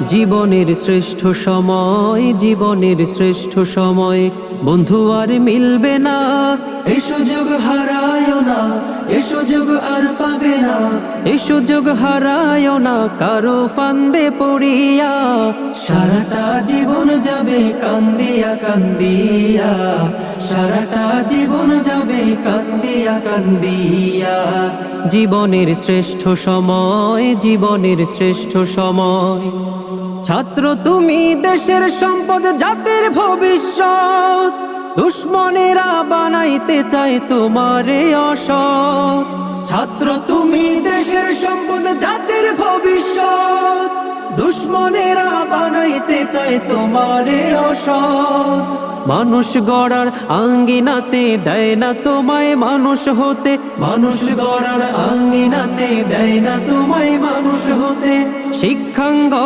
জীবনের শ্রেষ্ঠ সময়, জীবনের শ্রেষ্ঠ সময় বন্ধু আর মিলবে না। এই সুযোগ হারায় না, এই সুযোগ আর পাবে না, এই সুযোগ হারায় না কারো ফান্দে পড়িয়া। সারাটা জীবন যাবে কান্দিয়া কান্দিয়া, সারাটা জীবন যাবে কান্দিয়া কান্দিয়া। জীবনের শ্রেষ্ঠ সময়, জীবনের শ্রেষ্ঠ সময়। ছাত্র তুমি দেশের সম্পদ, জাতির ভবিষ্যৎ। দুশ্মনেরা বানাইতে চায় তোমারে অসৎ। ছাত্র তুমি দেশের সম্পদ, জাতির ভবিষ্যৎ। দুশ্মনেরা বানাইতে চায় তোমারে অসৎ। মানুষ গড়ার আঙ্গিনাতে দেয় না তোমায় মানুষ হতে, মানুষ গড়ার আঙ্গিনাতে দেয় না তোমায় মানুষ হতে। শিক্ষাঙ্গ